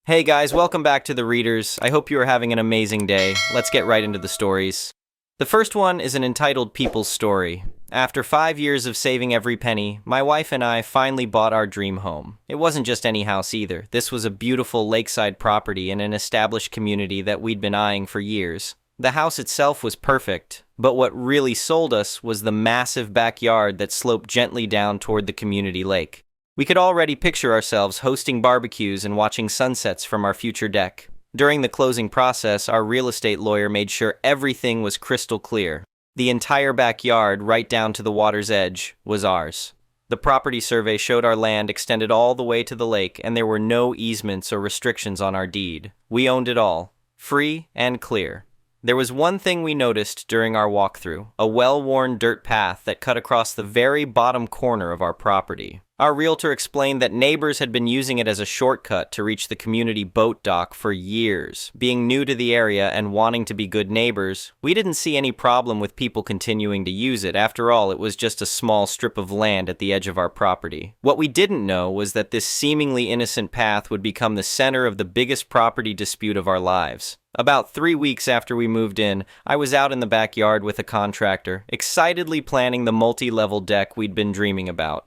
Hey guys, welcome back to The Readers. I hope you are having an amazing day. Let's get right into the stories. The first one is an entitled People's Story. After 5 years of saving every penny, my wife and I finally bought our dream home. It wasn't just any house either. This was a beautiful lakeside property in an established community that we'd been eyeing for years. The house itself was perfect, but what really sold us was the massive backyard that sloped gently down toward the community lake. We could already picture ourselves hosting barbecues and watching sunsets from our future deck. During the closing process, our real estate lawyer made sure everything was crystal clear. The entire backyard, right down to the water's edge, was ours. The property survey showed our land extended all the way to the lake, and there were no easements or restrictions on our deed. We owned it all, free and clear. There was one thing we noticed during our walkthrough, a well-worn dirt path that cut across the very bottom corner of our property. Our realtor explained that neighbors had been using it as a shortcut to reach the community boat dock for years. Being new to the area and wanting to be good neighbors, we didn't see any problem with people continuing to use it. After all, it was just a small strip of land at the edge of our property. What we didn't know was that this seemingly innocent path would become the center of the biggest property dispute of our lives. About 3 weeks after we moved in, I was out in the backyard with a contractor, excitedly planning the multi-level deck we'd been dreaming about.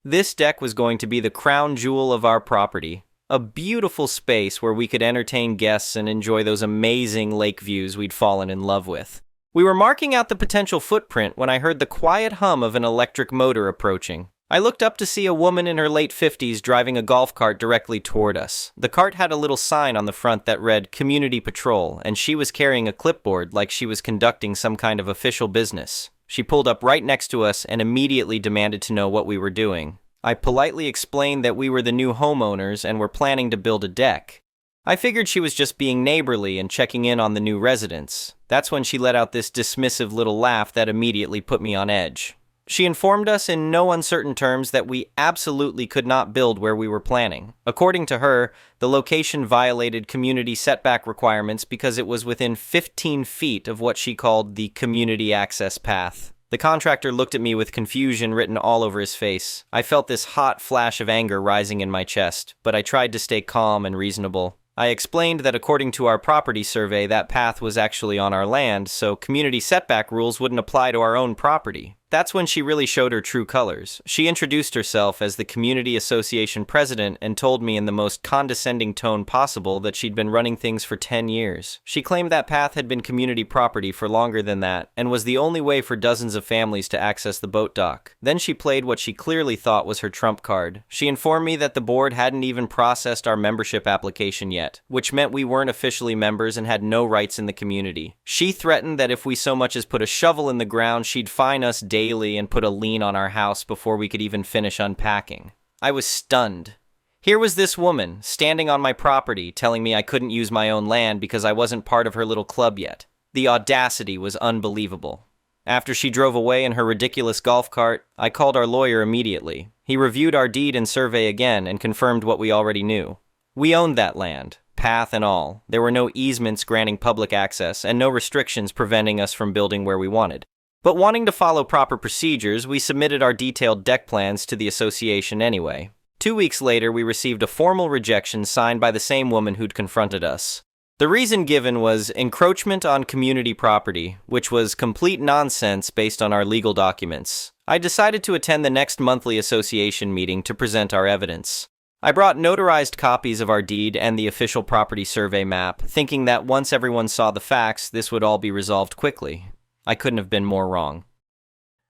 This deck was going to be the crown jewel of our property, a beautiful space where we could entertain guests and enjoy those amazing lake views we'd fallen in love with. We were marking out the potential footprint when I heard the quiet hum of an electric motor approaching. I looked up to see a woman in her late 50s driving a golf cart directly toward us. The cart had a little sign on the front that read Community Patrol, and she was carrying a clipboard like she was conducting some kind of official business. She pulled up right next to us and immediately demanded to know what we were doing. I politely explained that we were the new homeowners and were planning to build a deck. I figured she was just being neighborly and checking in on the new residents. That's when she let out this dismissive little laugh that immediately put me on edge. She informed us in no uncertain terms that we absolutely could not build where we were planning. According to her, the location violated community setback requirements because it was within 15 feet of what she called the community access path. The contractor looked at me with confusion written all over his face. I felt this hot flash of anger rising in my chest, but I tried to stay calm and reasonable. I explained that according to our property survey, that path was actually on our land, so community setback rules wouldn't apply to our own property. That's when she really showed her true colors. She introduced herself as the Community Association president and told me in the most condescending tone possible that she'd been running things for 10 years. She claimed that path had been community property for longer than that and was the only way for dozens of families to access the boat dock. Then she played what she clearly thought was her trump card. She informed me that the board hadn't even processed our membership application yet, which meant we weren't officially members and had no rights in the community. She threatened that if we so much as put a shovel in the ground, she'd fine us daily and put a lien on our house before we could even finish unpacking. I was stunned. Here was this woman, standing on my property, telling me I couldn't use my own land because I wasn't part of her little club yet. The audacity was unbelievable. After she drove away in her ridiculous golf cart, I called our lawyer immediately. He reviewed our deed and survey again and confirmed what we already knew. We owned that land, path and all. There were no easements granting public access and no restrictions preventing us from building where we wanted. But wanting to follow proper procedures, we submitted our detailed deck plans to the association anyway. 2 weeks later, we received a formal rejection signed by the same woman who'd confronted us. The reason given was encroachment on community property, which was complete nonsense based on our legal documents. I decided to attend the next monthly association meeting to present our evidence. I brought notarized copies of our deed and the official property survey map, thinking that once everyone saw the facts, this would all be resolved quickly. I couldn't have been more wrong.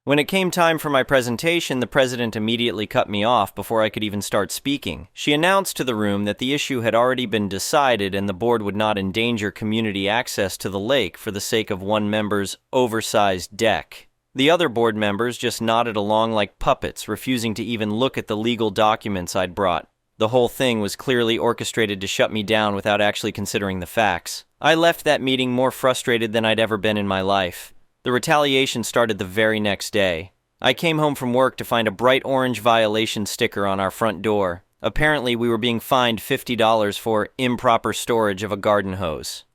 When it came time for my presentation, the president immediately cut me off before I could even start speaking. She announced to the room that the issue had already been decided and the board would not endanger community access to the lake for the sake of one member's oversized deck. The other board members just nodded along like puppets, refusing to even look at the legal documents I'd brought. The whole thing was clearly orchestrated to shut me down without actually considering the facts. I left that meeting more frustrated than I'd ever been in my life. The retaliation started the very next day. I came home from work to find a bright orange violation sticker on our front door. Apparently, we were being fined $50 for improper storage of a garden hose.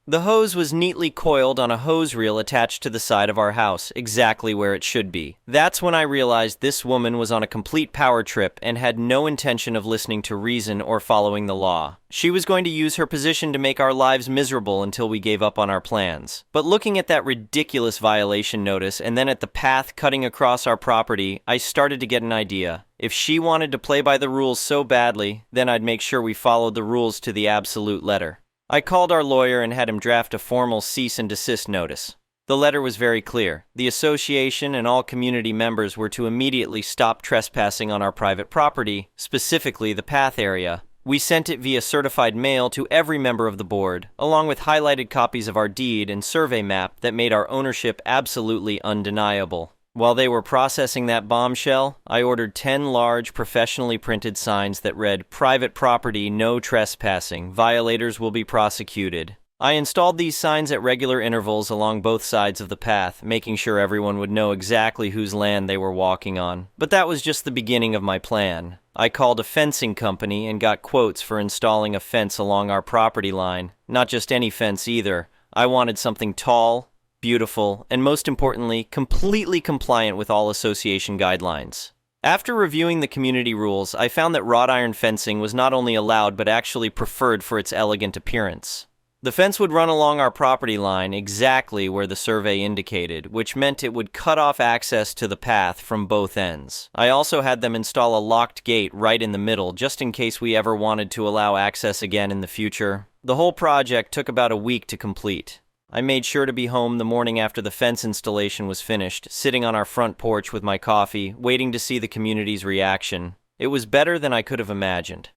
The hose was neatly coiled on a hose reel attached to the side of our house, exactly where it should be. That's when I realized this woman was on a complete power trip and had no intention of listening to reason or following the law. She was going to use her position to make our lives miserable until we gave up on our plans. But looking at that ridiculous violation notice and then at the path cutting across our property, I started to get an idea. If she wanted to play by the rules so badly, then I'd make sure we followed the rules to the absolute letter. I called our lawyer and had him draft a formal cease and desist notice. The letter was very clear. The association and all community members were to immediately stop trespassing on our private property, specifically the path area. We sent it via certified mail to every member of the board, along with highlighted copies of our deed and survey map that made our ownership absolutely undeniable. While they were processing that bombshell, I ordered 10 large, professionally printed signs that read, "Private property, no trespassing. Violators will be prosecuted." I installed these signs at regular intervals along both sides of the path, making sure everyone would know exactly whose land they were walking on. But that was just the beginning of my plan. I called a fencing company and got quotes for installing a fence along our property line. Not just any fence either. I wanted something tall, beautiful, and most importantly, completely compliant with all association guidelines. After reviewing the community rules, I found that wrought iron fencing was not only allowed but actually preferred for its elegant appearance. The fence would run along our property line exactly where the survey indicated, which meant it would cut off access to the path from both ends. I also had them install a locked gate right in the middle, just in case we ever wanted to allow access again in the future. The whole project took about a week to complete. I made sure to be home the morning after the fence installation was finished, sitting on our front porch with my coffee, waiting to see the community's reaction. It was better than I could have imagined.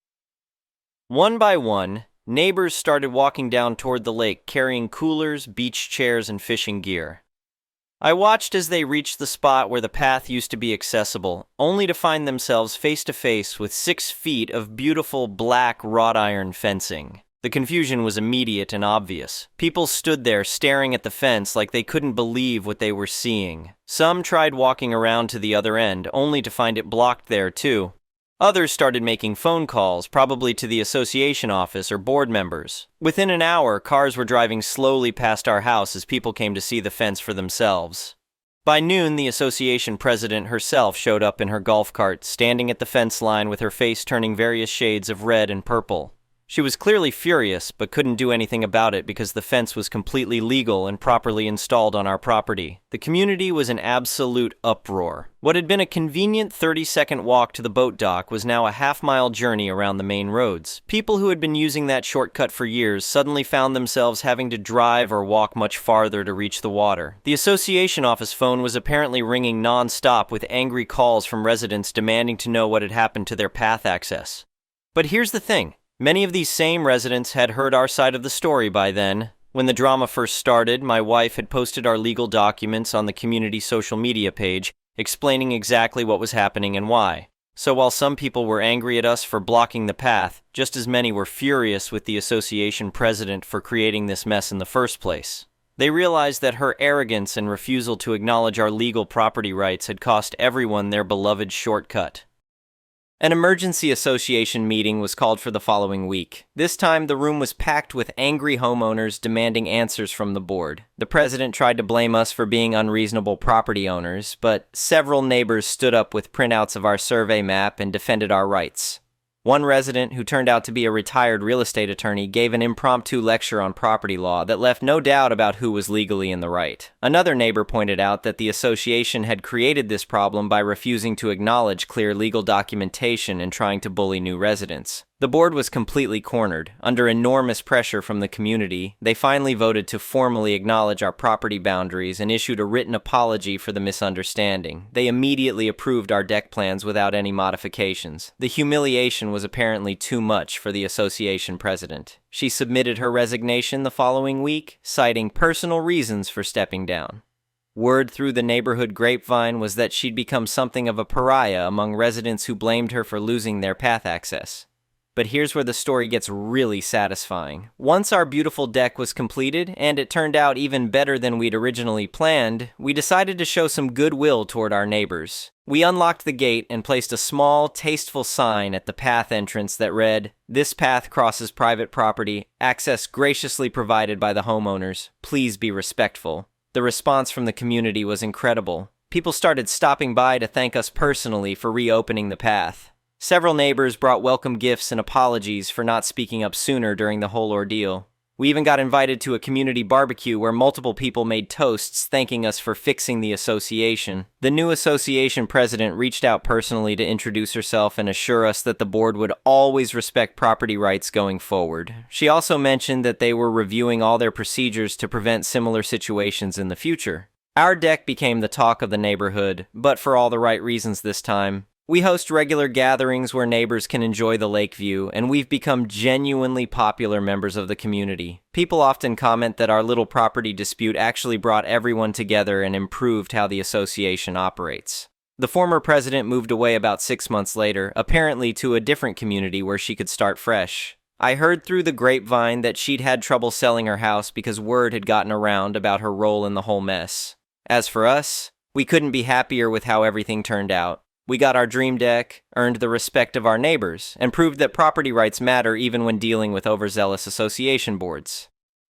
One by one, neighbors started walking down toward the lake carrying coolers, beach chairs, and fishing gear. I watched as they reached the spot where the path used to be accessible, only to find themselves face to face with 6 feet of beautiful black wrought iron fencing. The confusion was immediate and obvious. People stood there staring at the fence like they couldn't believe what they were seeing. Some tried walking around to the other end, only to find it blocked there too. Others started making phone calls, probably to the association office or board members. Within an hour, cars were driving slowly past our house as people came to see the fence for themselves. By noon, the association president herself showed up in her golf cart, standing at the fence line with her face turning various shades of red and purple. She was clearly furious, but couldn't do anything about it because the fence was completely legal and properly installed on our property. The community was in absolute uproar. What had been a convenient 30-second walk to the boat dock was now a half-mile journey around the main roads. People who had been using that shortcut for years suddenly found themselves having to drive or walk much farther to reach the water. The association office phone was apparently ringing non-stop with angry calls from residents demanding to know what had happened to their path access. But here's the thing. Many of these same residents had heard our side of the story by then. When the drama first started, my wife had posted our legal documents on the community social media page, explaining exactly what was happening and why. So while some people were angry at us for blocking the path, just as many were furious with the association president for creating this mess in the first place. They realized that her arrogance and refusal to acknowledge our legal property rights had cost everyone their beloved shortcut. An emergency association meeting was called for the following week. This time, the room was packed with angry homeowners demanding answers from the board. The president tried to blame us for being unreasonable property owners, but several neighbors stood up with printouts of our survey map and defended our rights. One resident, who turned out to be a retired real estate attorney, gave an impromptu lecture on property law that left no doubt about who was legally in the right. Another neighbor pointed out that the association had created this problem by refusing to acknowledge clear legal documentation and trying to bully new residents. The board was completely cornered. Under enormous pressure from the community, they finally voted to formally acknowledge our property boundaries and issued a written apology for the misunderstanding. They immediately approved our deck plans without any modifications. The humiliation was apparently too much for the association president. She submitted her resignation the following week, citing personal reasons for stepping down. Word through the neighborhood grapevine was that she'd become something of a pariah among residents who blamed her for losing their path access. But here's where the story gets really satisfying. Once our beautiful deck was completed, and it turned out even better than we'd originally planned, we decided to show some goodwill toward our neighbors. We unlocked the gate and placed a small, tasteful sign at the path entrance that read, "This path crosses private property, access graciously provided by the homeowners. Please be respectful." The response from the community was incredible. People started stopping by to thank us personally for reopening the path. Several neighbors brought welcome gifts and apologies for not speaking up sooner during the whole ordeal. We even got invited to a community barbecue where multiple people made toasts thanking us for fixing the association. The new association president reached out personally to introduce herself and assure us that the board would always respect property rights going forward. She also mentioned that they were reviewing all their procedures to prevent similar situations in the future. Our deck became the talk of the neighborhood, but for all the right reasons this time. We host regular gatherings where neighbors can enjoy the lake view, and we've become genuinely popular members of the community. People often comment that our little property dispute actually brought everyone together and improved how the association operates. The former president moved away about 6 months later, apparently to a different community where she could start fresh. I heard through the grapevine that she'd had trouble selling her house because word had gotten around about her role in the whole mess. As for us, we couldn't be happier with how everything turned out. We got our dream deck, earned the respect of our neighbors, and proved that property rights matter even when dealing with overzealous association boards.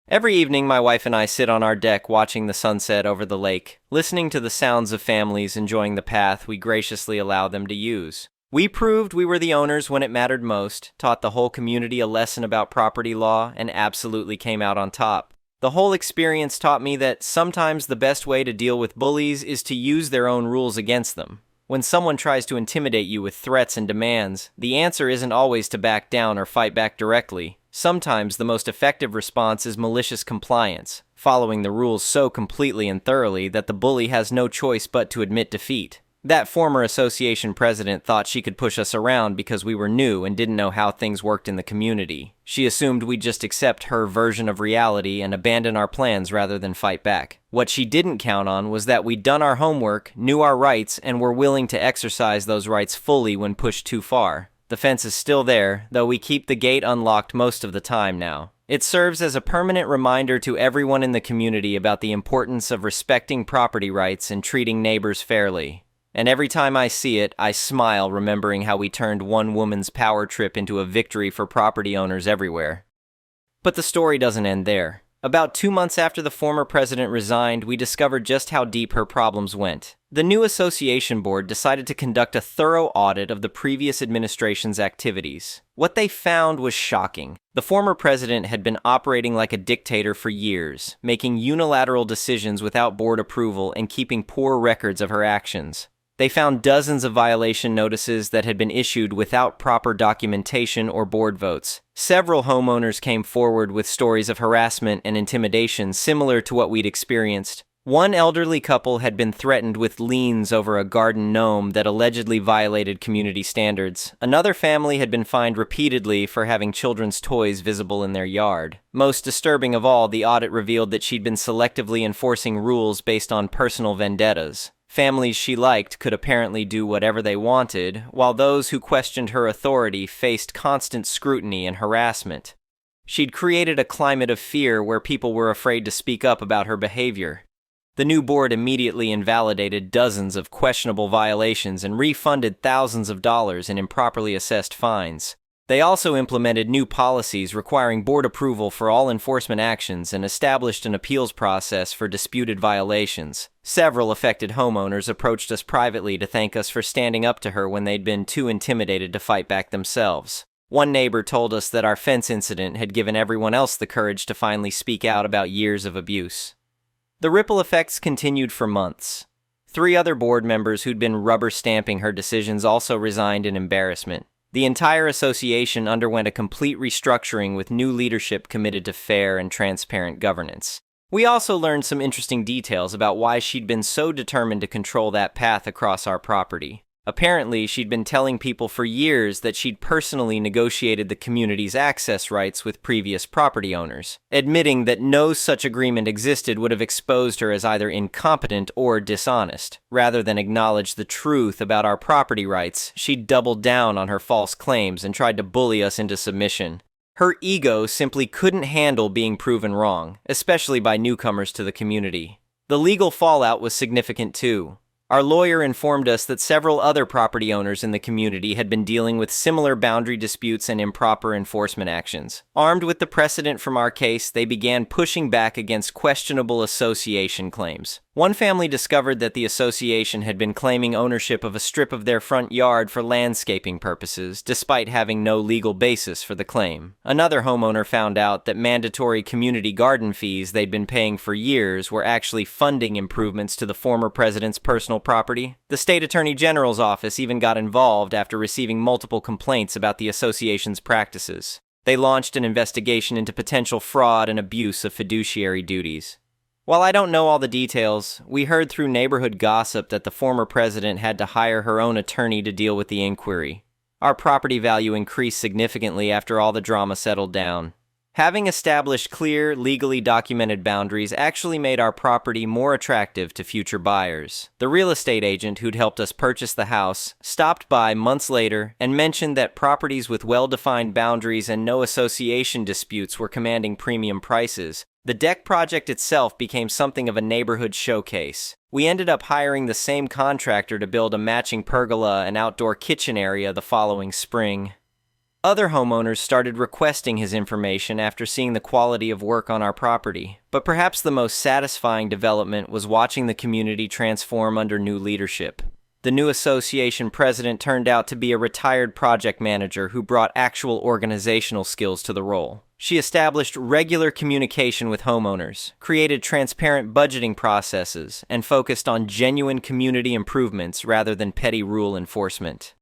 Every evening, my wife and I sit on our deck watching the sunset over the lake, listening to the sounds of families enjoying the path we graciously allow them to use. We proved we were the owners when it mattered most, taught the whole community a lesson about property law, and absolutely came out on top. The whole experience taught me that sometimes the best way to deal with bullies is to use their own rules against them. When someone tries to intimidate you with threats and demands, the answer isn't always to back down or fight back directly. Sometimes the most effective response is malicious compliance, following the rules so completely and thoroughly that the bully has no choice but to admit defeat. That former association president thought she could push us around because we were new and didn't know how things worked in the community. She assumed we'd just accept her version of reality and abandon our plans rather than fight back. What she didn't count on was that we'd done our homework, knew our rights, and were willing to exercise those rights fully when pushed too far. The fence is still there, though we keep the gate unlocked most of the time now. It serves as a permanent reminder to everyone in the community about the importance of respecting property rights and treating neighbors fairly. And every time I see it, I smile remembering how we turned one woman's power trip into a victory for property owners everywhere. But the story doesn't end there. About 2 months after the former president resigned, we discovered just how deep her problems went. The new association board decided to conduct a thorough audit of the previous administration's activities. What they found was shocking. The former president had been operating like a dictator for years, making unilateral decisions without board approval and keeping poor records of her actions. They found dozens of violation notices that had been issued without proper documentation or board votes. Several homeowners came forward with stories of harassment and intimidation similar to what we'd experienced. One elderly couple had been threatened with liens over a garden gnome that allegedly violated community standards. Another family had been fined repeatedly for having children's toys visible in their yard. Most disturbing of all, the audit revealed that she'd been selectively enforcing rules based on personal vendettas. Families she liked could apparently do whatever they wanted, while those who questioned her authority faced constant scrutiny and harassment. She'd created a climate of fear where people were afraid to speak up about her behavior. The new board immediately invalidated dozens of questionable violations and refunded thousands of dollars in improperly assessed fines. They also implemented new policies requiring board approval for all enforcement actions and established an appeals process for disputed violations. Several affected homeowners approached us privately to thank us for standing up to her when they'd been too intimidated to fight back themselves. One neighbor told us that our fence incident had given everyone else the courage to finally speak out about years of abuse. The ripple effects continued for months. 3 other board members who'd been rubber stamping her decisions also resigned in embarrassment. The entire association underwent a complete restructuring with new leadership committed to fair and transparent governance. We also learned some interesting details about why she'd been so determined to control that path across our property. Apparently, she'd been telling people for years that she'd personally negotiated the community's access rights with previous property owners. Admitting that no such agreement existed would have exposed her as either incompetent or dishonest. Rather than acknowledge the truth about our property rights, she doubled down on her false claims and tried to bully us into submission. Her ego simply couldn't handle being proven wrong, especially by newcomers to the community. The legal fallout was significant too. Our lawyer informed us that several other property owners in the community had been dealing with similar boundary disputes and improper enforcement actions. Armed with the precedent from our case, they began pushing back against questionable association claims. One family discovered that the association had been claiming ownership of a strip of their front yard for landscaping purposes, despite having no legal basis for the claim. Another homeowner found out that mandatory community garden fees they'd been paying for years were actually funding improvements to the former president's personal property. The state attorney general's office even got involved after receiving multiple complaints about the association's practices. They launched an investigation into potential fraud and abuse of fiduciary duties. While I don't know all the details, we heard through neighborhood gossip that the former president had to hire her own attorney to deal with the inquiry. Our property value increased significantly after all the drama settled down. Having established clear, legally documented boundaries actually made our property more attractive to future buyers. The real estate agent who'd helped us purchase the house stopped by months later and mentioned that properties with well-defined boundaries and no association disputes were commanding premium prices. The deck project itself became something of a neighborhood showcase. We ended up hiring the same contractor to build a matching pergola and outdoor kitchen area the following spring. Other homeowners started requesting his information after seeing the quality of work on our property. But perhaps the most satisfying development was watching the community transform under new leadership. The new association president turned out to be a retired project manager who brought actual organizational skills to the role. She established regular communication with homeowners, created transparent budgeting processes, and focused on genuine community improvements rather than petty rule enforcement.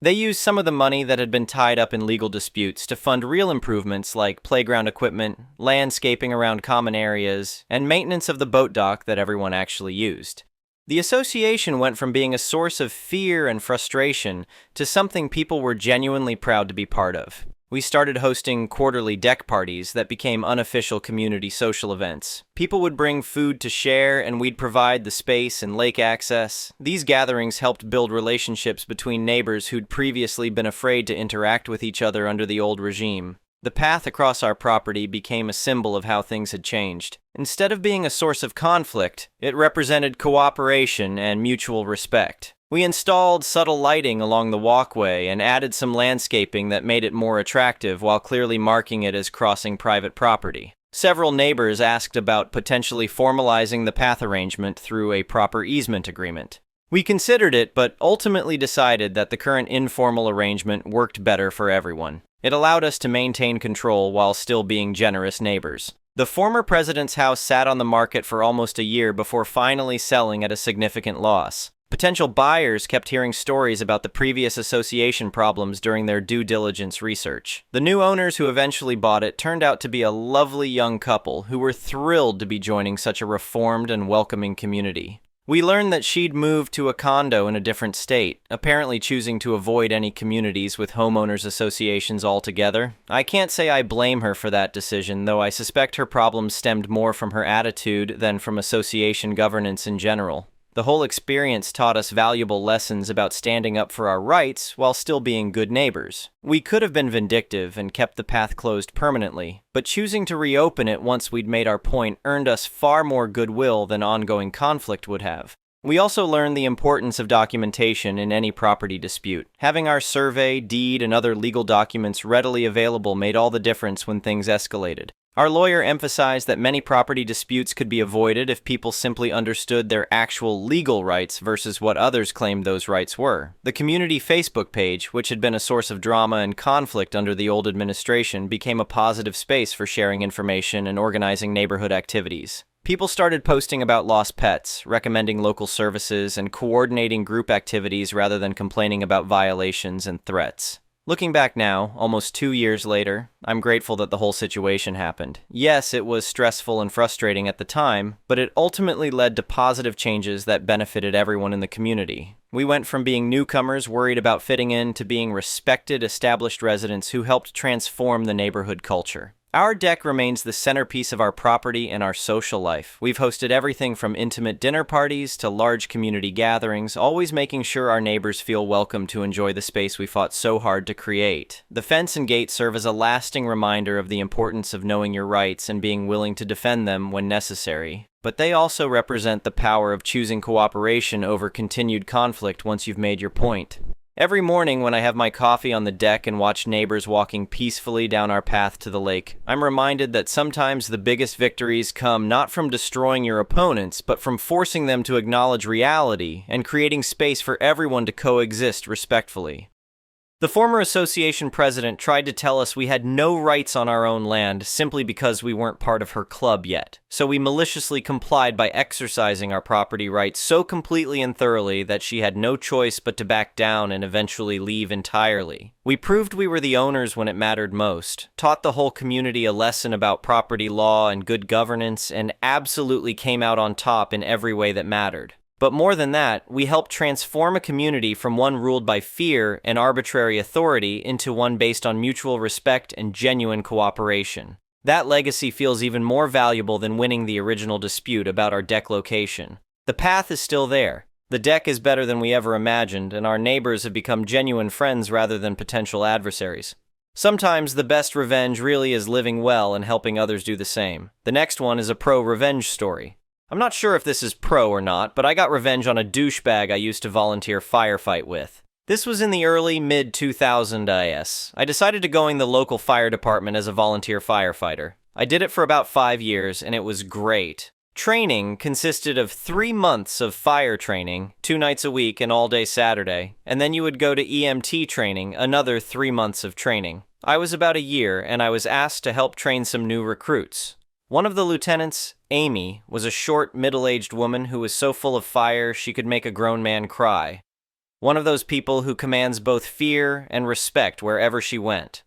They used some of the money that had been tied up in legal disputes to fund real improvements like playground equipment, landscaping around common areas, and maintenance of the boat dock that everyone actually used. The association went from being a source of fear and frustration to something people were genuinely proud to be part of. We started hosting quarterly deck parties that became unofficial community social events. People would bring food to share, and we'd provide the space and lake access. These gatherings helped build relationships between neighbors who'd previously been afraid to interact with each other under the old regime. The path across our property became a symbol of how things had changed. Instead of being a source of conflict, it represented cooperation and mutual respect. We installed subtle lighting along the walkway and added some landscaping that made it more attractive while clearly marking it as crossing private property. Several neighbors asked about potentially formalizing the path arrangement through a proper easement agreement. We considered it, but ultimately decided that the current informal arrangement worked better for everyone. It allowed us to maintain control while still being generous neighbors. The former president's house sat on the market for almost a year before finally selling at a significant loss. Potential buyers kept hearing stories about the previous association problems during their due diligence research. The new owners who eventually bought it turned out to be a lovely young couple who were thrilled to be joining such a reformed and welcoming community. We learned that she'd moved to a condo in a different state, apparently choosing to avoid any communities with homeowners associations altogether. I can't say I blame her for that decision, though I suspect her problems stemmed more from her attitude than from association governance in general. The whole experience taught us valuable lessons about standing up for our rights while still being good neighbors. We could have been vindictive and kept the path closed permanently, but choosing to reopen it once we'd made our point earned us far more goodwill than ongoing conflict would have. We also learned the importance of documentation in any property dispute. Having our survey, deed, and other legal documents readily available made all the difference when things escalated. Our lawyer emphasized that many property disputes could be avoided if people simply understood their actual legal rights versus what others claimed those rights were. The community Facebook page, which had been a source of drama and conflict under the old administration, became a positive space for sharing information and organizing neighborhood activities. People started posting about lost pets, recommending local services, and coordinating group activities rather than complaining about violations and threats. Looking back now, almost 2 years later, I'm grateful that the whole situation happened. Yes, it was stressful and frustrating at the time, but it ultimately led to positive changes that benefited everyone in the community. We went from being newcomers worried about fitting in to being respected, established residents who helped transform the neighborhood culture. Our deck remains the centerpiece of our property and our social life. We've hosted everything from intimate dinner parties to large community gatherings, always making sure our neighbors feel welcome to enjoy the space we fought so hard to create. The fence and gate serve as a lasting reminder of the importance of knowing your rights and being willing to defend them when necessary. But they also represent the power of choosing cooperation over continued conflict once you've made your point. Every morning when I have my coffee on the deck and watch neighbors walking peacefully down our path to the lake, I'm reminded that sometimes the biggest victories come not from destroying your opponents, but from forcing them to acknowledge reality and creating space for everyone to coexist respectfully. The former association president tried to tell us we had no rights on our own land simply because we weren't part of her club yet. So we maliciously complied by exercising our property rights so completely and thoroughly that she had no choice but to back down and eventually leave entirely. We proved we were the owners when it mattered most, taught the whole community a lesson about property law and good governance, and absolutely came out on top in every way that mattered. But more than that, we helped transform a community from one ruled by fear and arbitrary authority into one based on mutual respect and genuine cooperation. That legacy feels even more valuable than winning the original dispute about our deck location. The path is still there. The deck is better than we ever imagined, and our neighbors have become genuine friends rather than potential adversaries. Sometimes the best revenge really is living well and helping others do the same. The next one is a pro-revenge story. I'm not sure if this is pro or not, but I got revenge on a douchebag I used to volunteer firefight with. This was in the early mid-2000s. I decided to go in the local fire department as a volunteer firefighter. I did it for about 5 years, and it was great. Training consisted of 3 months of fire training, 2 nights a week and all day Saturday, and then you would go to EMT training, another 3 months of training. I was about a year, and I was asked to help train some new recruits. One of the lieutenants, Amy, was a short, middle-aged woman who was so full of fire she could make a grown man cry. One of those people who commands both fear and respect wherever she went.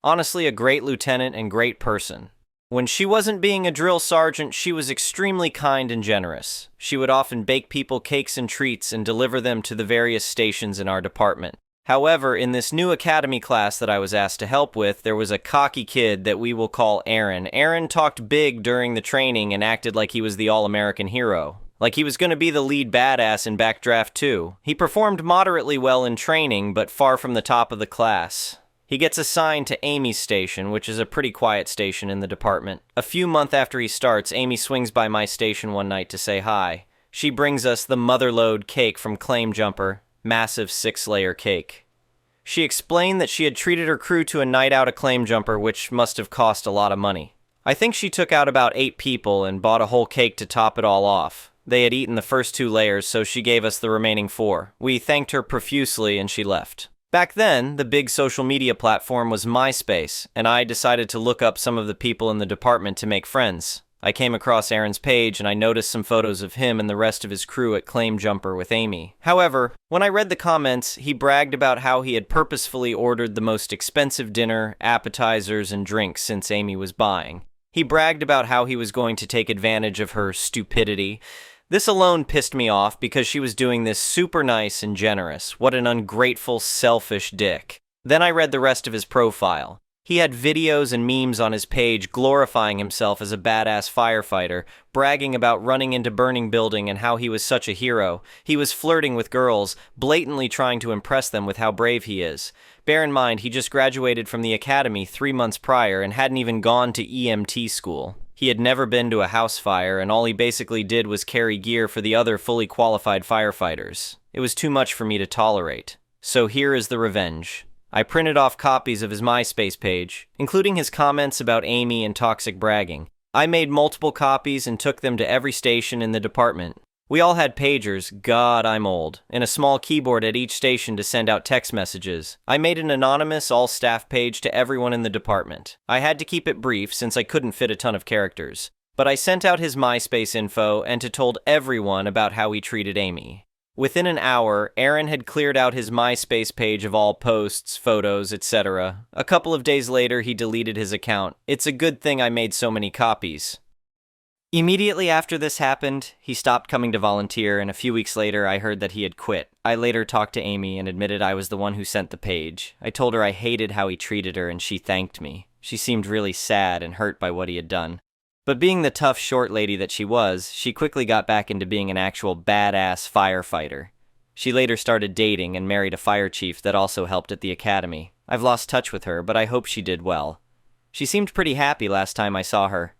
Honestly, a great lieutenant and great person. When she wasn't being a drill sergeant, she was extremely kind and generous. She would often bake people cakes and treats and deliver them to the various stations in our department. However, in this new academy class that I was asked to help with, there was a cocky kid that we will call Aaron. Aaron talked big during the training and acted like he was the all-American hero. Like he was going to be the lead badass in Backdraft 2. He performed moderately well in training, but far from the top of the class. He gets assigned to Amy's station, which is a pretty quiet station in the department. A few months after he starts, Amy swings by my station one night to say hi. She brings us the motherlode cake from Claim Jumper. Massive 6-layer cake. She explained that she had treated her crew to a night out at Claim Jumper, which must have cost a lot of money. I think she took out about 8 people and bought a whole cake to top it all off. They had eaten the first 2 layers, so she gave us the remaining 4. We thanked her profusely and she left. Back then, the big social media platform was MySpace, and I decided to look up some of the people in the department to make friends. I came across Aaron's page and I noticed some photos of him and the rest of his crew at Claim Jumper with Amy. However, when I read the comments, he bragged about how he had purposefully ordered the most expensive dinner, appetizers, and drinks since Amy was buying. He bragged about how he was going to take advantage of her stupidity. This alone pissed me off because she was doing this super nice and generous. What an ungrateful, selfish dick. Then I read the rest of his profile. He had videos and memes on his page glorifying himself as a badass firefighter, bragging about running into burning building and how he was such a hero. He was flirting with girls, blatantly trying to impress them with how brave he is. Bear in mind, he just graduated from the academy 3 months prior and hadn't even gone to EMT school. He had never been to a house fire, and all he basically did was carry gear for the other fully qualified firefighters. It was too much for me to tolerate. So here is the revenge. I printed off copies of his MySpace page, including his comments about Amy and toxic bragging. I made multiple copies and took them to every station in the department. We all had pagers, God, I'm old, and a small keyboard at each station to send out text messages. I made an anonymous all-staff page to everyone in the department. I had to keep it brief since I couldn't fit a ton of characters. But I sent out his MySpace info and told everyone about how he treated Amy. Within an hour, Aaron had cleared out his MySpace page of all posts, photos, etc. A couple of days later, he deleted his account. It's a good thing I made so many copies. Immediately after this happened, he stopped coming to volunteer, and a few weeks later, I heard that he had quit. I later talked to Amy and admitted I was the one who sent the page. I told her I hated how he treated her, and she thanked me. She seemed really sad and hurt by what he had done. But being the tough, short lady that she was, she quickly got back into being an actual badass firefighter. She later started dating and married a fire chief that also helped at the academy. I've lost touch with her, but I hope she did well. She seemed pretty happy last time I saw her.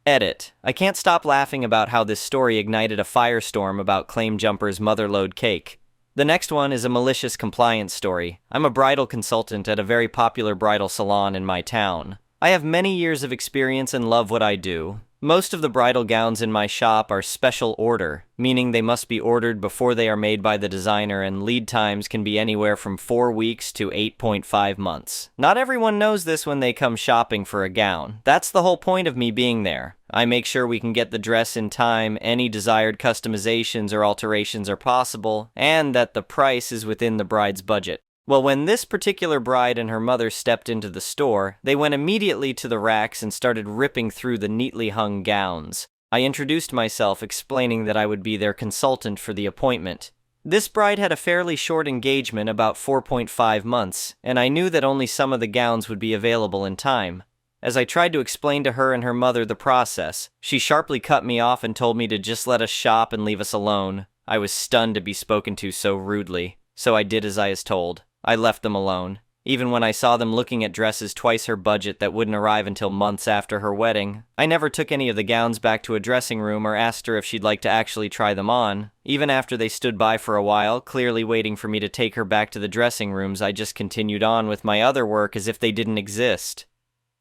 Edit. I can't stop laughing about how this story ignited a firestorm about Claim Jumper's motherlode cake. The next one is a malicious compliance story. I'm a bridal consultant at a very popular bridal salon in my town. I have many years of experience and love what I do. Most of the bridal gowns in my shop are special order, meaning they must be ordered before they are made by the designer, and lead times can be anywhere from 4 weeks to 8.5 months. Not everyone knows this when they come shopping for a gown. That's the whole point of me being there. I make sure we can get the dress in time, any desired customizations or alterations are possible, and that the price is within the bride's budget. Well, when this particular bride and her mother stepped into the store, they went immediately to the racks and started ripping through the neatly hung gowns. I introduced myself, explaining that I would be their consultant for the appointment. This bride had a fairly short engagement, about 4.5 months, and I knew that only some of the gowns would be available in time. As I tried to explain to her and her mother the process, she sharply cut me off and told me to just let us shop and leave us alone. I was stunned to be spoken to so rudely, so I did as I was told. I left them alone. Even when I saw them looking at dresses twice her budget that wouldn't arrive until months after her wedding, I never took any of the gowns back to a dressing room or asked her if she'd like to actually try them on. Even after they stood by for a while, clearly waiting for me to take her back to the dressing rooms, I just continued on with my other work as if they didn't exist.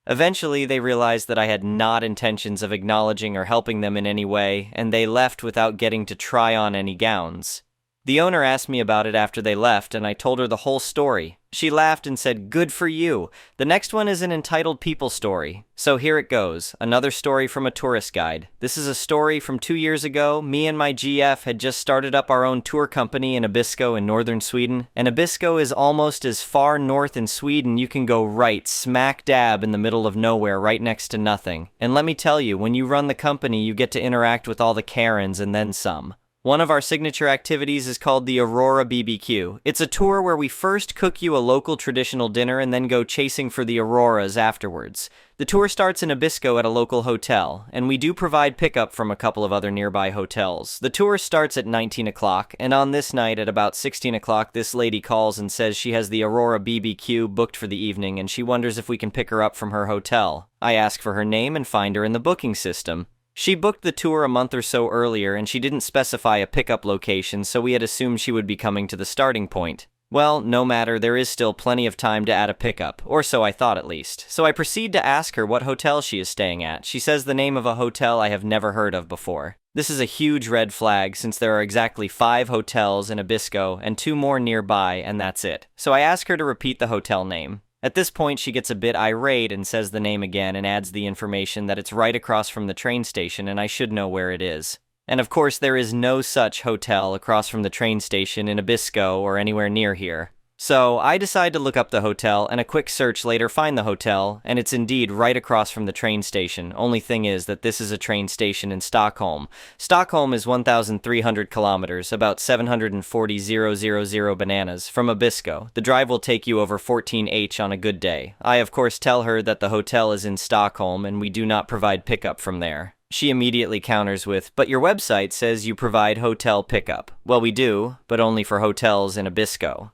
Eventually, they realized that I had not intentions of acknowledging or helping them in any way, and they left without getting to try on any gowns. The owner asked me about it after they left, and I told her the whole story. She laughed and said, "Good for you." The next one is an entitled people story. So here it goes, another story from a tourist guide. This is a story from 2 years ago. Me and my GF had just started up our own tour company in Abisko in northern Sweden. And Abisko is almost as far north in Sweden you can go, right smack dab in the middle of nowhere, right next to nothing. And let me tell you, when you run the company, you get to interact with all the Karens and then some. One of our signature activities is called the Aurora BBQ. It's a tour where we first cook you a local traditional dinner and then go chasing for the auroras afterwards. The tour starts in Abisko at a local hotel, and we do provide pickup from a couple of other nearby hotels. The tour starts at 19 o'clock, and on this night at about 16 o'clock, this lady calls and says she has the Aurora BBQ booked for the evening, and she wonders if we can pick her up from her hotel. I ask for her name and find her in the booking system. She booked the tour a month or so earlier, and she didn't specify a pickup location, so we had assumed she would be coming to the starting point. Well, no matter, there is still plenty of time to add a pickup, or so I thought at least. So I proceed to ask her what hotel she is staying at. She says the name of a hotel I have never heard of before. This is a huge red flag, since there are exactly 5 hotels in Abisko and 2 more nearby, and that's it. So I ask her to repeat the hotel name. At this point, she gets a bit irate and says the name again and adds the information that it's right across from the train station and I should know where it is. And of course, there is no such hotel across from the train station in Abisko or anywhere near here. So I decide to look up the hotel, and a quick search later find the hotel, and it's indeed right across from the train station. Only thing is that this is a train station in Stockholm. Stockholm is 1,300 kilometers, about 740,000 bananas, from Abisko. The drive will take you over 14H on a good day. I of course tell her that the hotel is in Stockholm and we do not provide pickup from there. She immediately counters with, "But your website says you provide hotel pickup." Well, we do, but only for hotels in Abisko.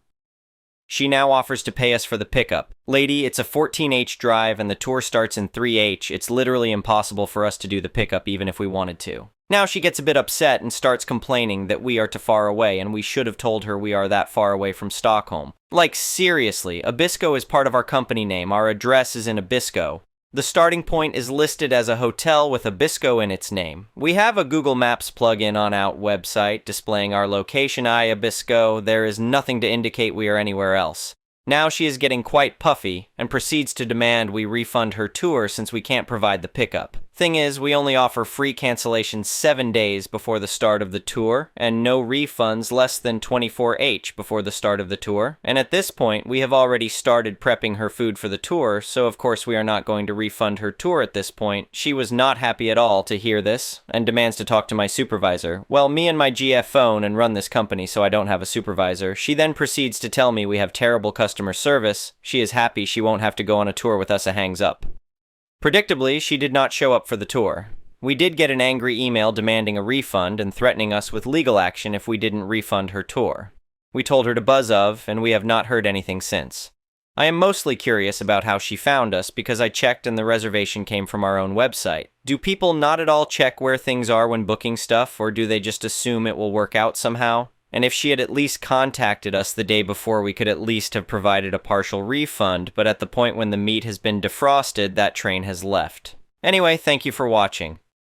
She now offers to pay us for the pickup. "Lady, it's a 14H drive and the tour starts in 3H. It's literally impossible for us to do the pickup even if we wanted to." Now she gets a bit upset and starts complaining that we are too far away and we should have told her we are that far away from Stockholm. Like seriously, Abisko is part of our company name. Our address is in Abisko. The starting point is listed as a hotel with Abisko in its name. We have a Google Maps plugin on our website displaying our location, Abisko. There is nothing to indicate we are anywhere else. Now she is getting quite puffy and proceeds to demand we refund her tour since we can't provide the pickup. Thing is, we only offer free cancellations 7 days before the start of the tour, and no refunds less than 24H before the start of the tour. And at this point, we have already started prepping her food for the tour, so of course we are not going to refund her tour at this point. She was not happy at all to hear this, and demands to talk to my supervisor. Well, me and my GF phone and run this company, so I don't have a supervisor. She then proceeds to tell me we have terrible customer service. She is happy she won't have to go on a tour with us. A hangs up. Predictably, she did not show up for the tour. We did get an angry email demanding a refund and threatening us with legal action if we didn't refund her tour. We told her to buzz of, and we have not heard anything since. I am mostly curious about how she found us because I checked and the reservation came from our own website. Do people not at all check where things are when booking stuff, or do they just assume it will work out somehow? And if she had at least contacted us the day before, we could at least have provided a partial refund, but at the point when the meat has been defrosted, that train has left. Anyway, thank you for watching.